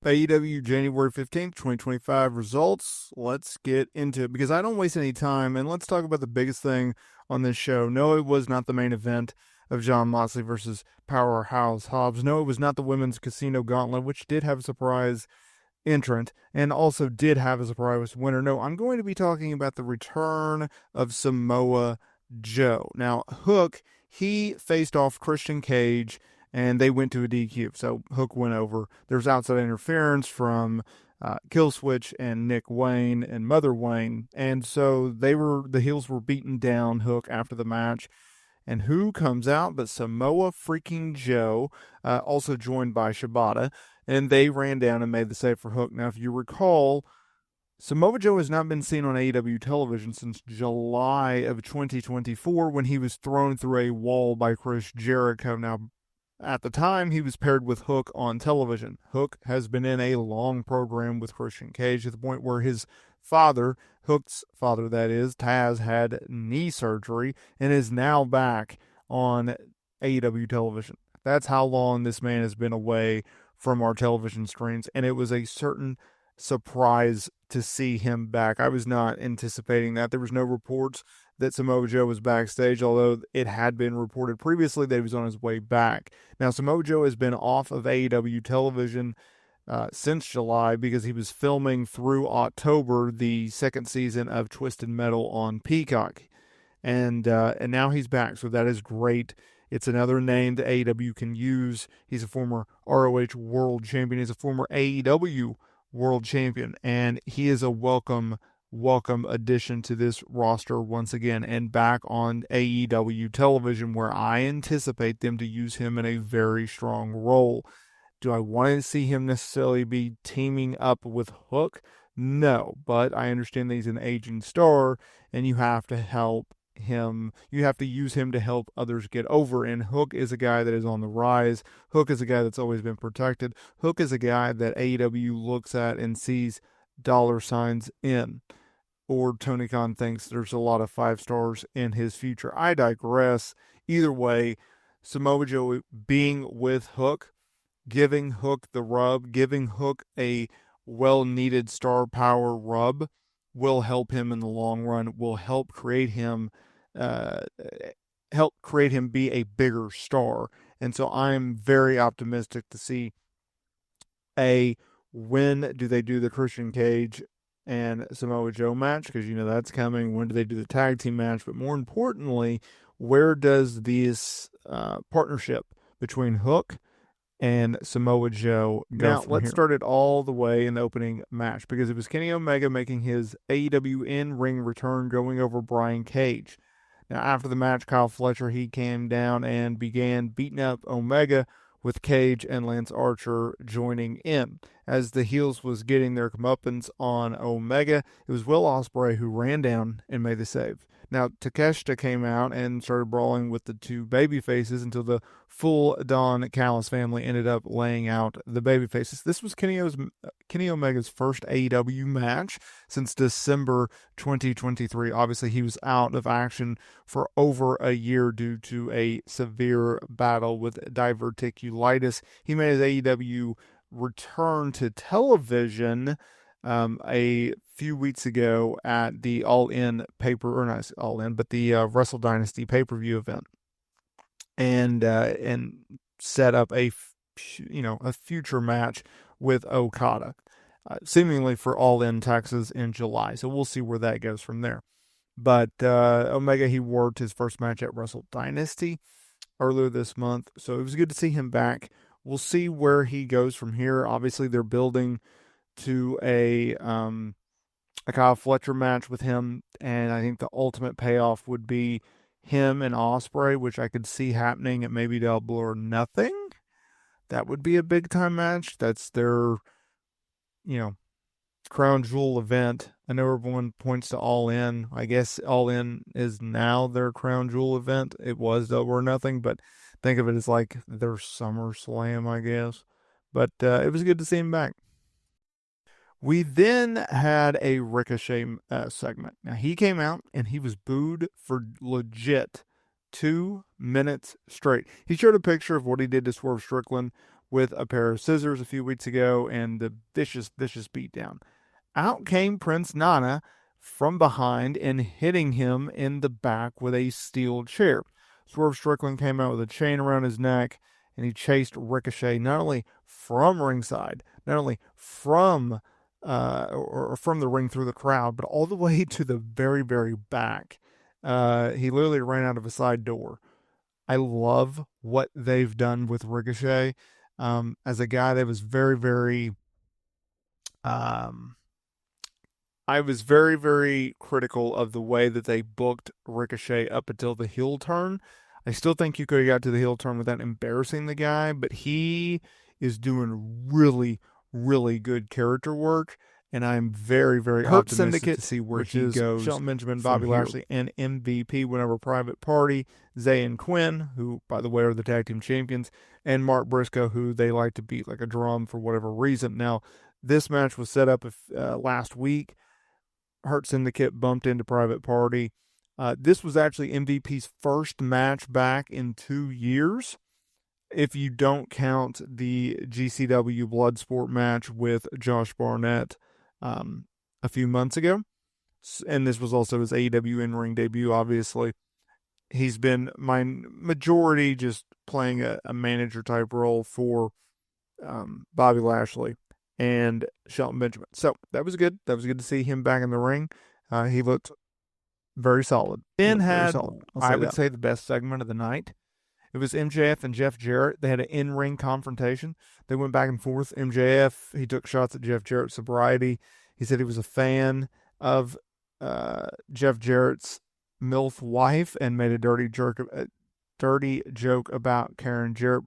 AEW January 15th, 2025 results. Let's get into it because I don't waste any time. And let's talk about the biggest thing on this show. No, it was not the main event of Jon Moxley versus Powerhouse Hobbs. No, it was not the women's casino gauntlet, which did have a surprise entrant and also did have a surprise winner. No, I'm going to be talking about the return of Samoa Joe. Now, Hook, he faced off Christian Cage and they went to a DQ. So Hook went over. There's outside interference from Killswitch and Nick Wayne and Mother Wayne, and so the heels were beating down Hook after the match. And who comes out but Samoa freaking Joe, also joined by Shibata, and they ran down and made the save for Hook. Now, if you recall, Samoa Joe has not been seen on AEW television since July of 2024 when he was thrown through a wall by Chris Jericho. Now, at the time, he was paired with Hook on television. Hook has been in a long program with Christian Cage to the point where his father, Hook's father that is, Taz, had knee surgery and is now back on AEW television. That's how long this man has been away from our television screens, and it was a certain surprise to see him back. I was not anticipating that. There was no reports that Samoa Joe was backstage, although it had been reported previously that he was on his way back. Now, Samoa Joe has been off of AEW television since July because he was filming through October the second season of Twisted Metal on Peacock. And now he's back, so that is great. It's another name that AEW can use. He's a former ROH World Champion. He's a former AEW World Champion, and he is a welcome addition to this roster once again and back on AEW television, where I anticipate them to use him in a very strong role. Do I want to see him necessarily be teaming up with Hook? No, but I understand that he's an aging star and you have to help him. You have to use him to help others get over. And Hook is a guy that is on the rise. Hook is a guy that's always been protected. Hook is a guy that AEW looks at and sees dollar signs in. Or Tony Khan thinks there's a lot of 5 stars in his future. I digress. Either way, Samoa Joe being with Hook, giving Hook the rub, giving Hook a well-needed star power rub will help him in the long run, will help create him be a bigger star. And so I'm very optimistic to see when do they do the Christian Cage and Samoa Joe match, because that's coming. When do they do the tag team match? But more importantly, where does this partnership between Hook and Samoa Joe go now, from let's here? Start it all the way in the opening match, because it was Kenny Omega making his AEW in-ring return, going over Brian Cage. Now, after the match, Kyle Fletcher, he came down and began beating up Omega, with Cage and Lance Archer joining in. As the heels was getting their comeuppance on Omega, it was Will Ospreay who ran down and made the save. Now, Takeshita came out and started brawling with the two babyfaces until the full Don Callis family ended up laying out the babyfaces. This was Kenny Omega's first AEW match since December 2023. Obviously, he was out of action for over a year due to a severe battle with diverticulitis. He made his AEW return to television a few weeks ago at the All-In or not All-In, but the Wrestle Dynasty pay-per-view event, and set up a future match with Okada, seemingly for All-In Texas in July. So we'll see where that goes from there. But Omega, he worked his first match at Wrestle Dynasty earlier this month, so it was good to see him back. We'll see where he goes from here. Obviously, they're building to a Kyle Fletcher match with him, and I think the ultimate payoff would be him and Ospreay, which I could see happening at maybe Double or Nothing. That would be a big time match. That's their, crown jewel event. I know everyone points to All In. I guess All In is now their crown jewel event. It was Double or Nothing, but think of it as like their SummerSlam, I guess. But it was good to see him back. We then had a Ricochet segment. Now, he came out and he was booed for legit 2 minutes straight. He showed a picture of what he did to Swerve Strickland with a pair of scissors a few weeks ago, and the vicious beatdown. Out came Prince Nana from behind and hitting him in the back with a steel chair. Swerve Strickland came out with a chain around his neck, and he chased Ricochet not only from ringside, not only from or from the ring through the crowd, but all the way to the very, very back. He literally ran out of a side door. I love what they've done with Ricochet. As a guy that was very, very I was very, very critical of the way that they booked Ricochet up until the heel turn. I still think you could have got to the heel turn without embarrassing the guy, but he is doing really, really good character work, and I'm very, very optimistic Syndicate, to see where he goes. Shelton Benjamin, Bobby Lashley, and MVP went over Private Party, Zay and Quinn, who, by the way, are the tag team champions, and Mark Briscoe, who they like to beat like a drum for whatever reason. Now, this match was set up last week. Hurt Syndicate bumped into Private Party. This was actually MVP's first match back in 2 years, if you don't count the GCW Bloodsport match with Josh Barnett a few months ago. And this was also his AEW in-ring debut, obviously. He's been my majority just playing a manager-type role for Bobby Lashley and Shelton Benjamin. So that was good. That was good to see him back in the ring. He looked very solid. Then had, I would say, the best segment of the night. It was MJF and Jeff Jarrett. They had an in-ring confrontation. They went back and forth. MJF, he took shots at Jeff Jarrett's sobriety. He said he was a fan of Jeff Jarrett's MILF wife and made a dirty joke about Karen Jarrett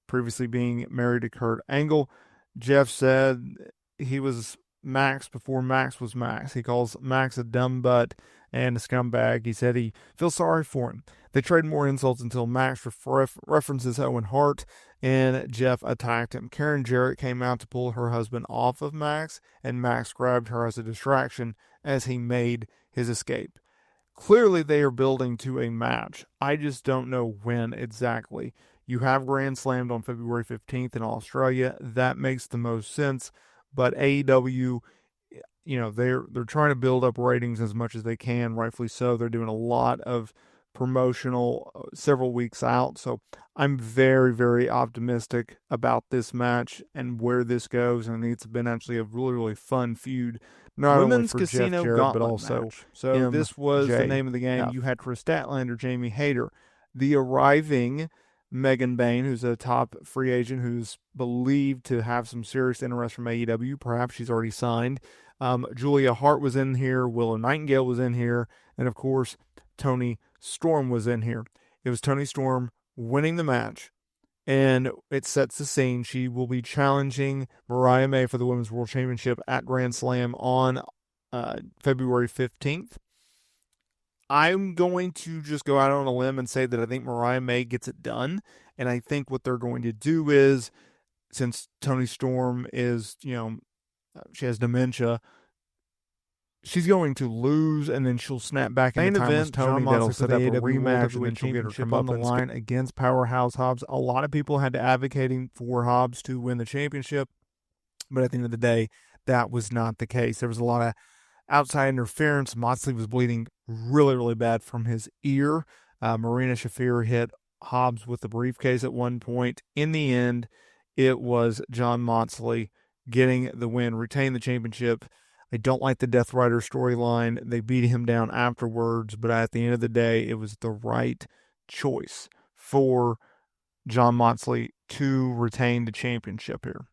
previously being married to Kurt Angle. Jeff said he was Max before Max was Max. He calls Max a dumb butt and a scumbag. He said he feels sorry for him. They trade more insults until Max references Owen Hart, and Jeff attacked him. Karen Jarrett came out to pull her husband off of Max, and Max grabbed her as a distraction as he made his escape. Clearly, they are building to a match. I just don't know when exactly. You have Grand Slammed on February 15th in Australia. That makes the most sense. But AEW, they're trying to build up ratings as much as they can, rightfully so. They're doing a lot of promotional several weeks out. So I'm very, very optimistic about this match and where this goes. And it's been actually a really, really fun feud. Not Women's only for Casino Jeff Jarrett, but also match. So this was the name of the game. You had Chris Statlander, Jamie Hayter, the arriving Megan Bain, who's a top free agent who's believed to have some serious interest from AEW. Perhaps she's already signed. Julia Hart was in here. Willow Nightingale was in here. And, of course, Toni Storm was in here. It was Toni Storm winning the match. And it sets the scene. She will be challenging Mariah May for the Women's World Championship at Grand Slam on February 15th. I'm going to just go out on a limb and say that I think Mariah May gets it done. And I think what they're going to do is, since Toni Storm is, she has dementia, she's going to lose and then she'll snap back in the time with Toni. That'll set up a rematch and then she'll get her come up on the line against Powerhouse Hobbs. A lot of people had to advocating for Hobbs to win the championship. But at the end of the day, that was not the case. There was a lot of outside interference. Moxley was bleeding really, really bad from his ear. Marina Shafir hit Hobbs with the briefcase at one point. In the end, it was Jon Moxley getting the win, retain the championship. I don't like the Death Rider storyline. They beat him down afterwards, but at the end of the day, it was the right choice for Jon Moxley to retain the championship here.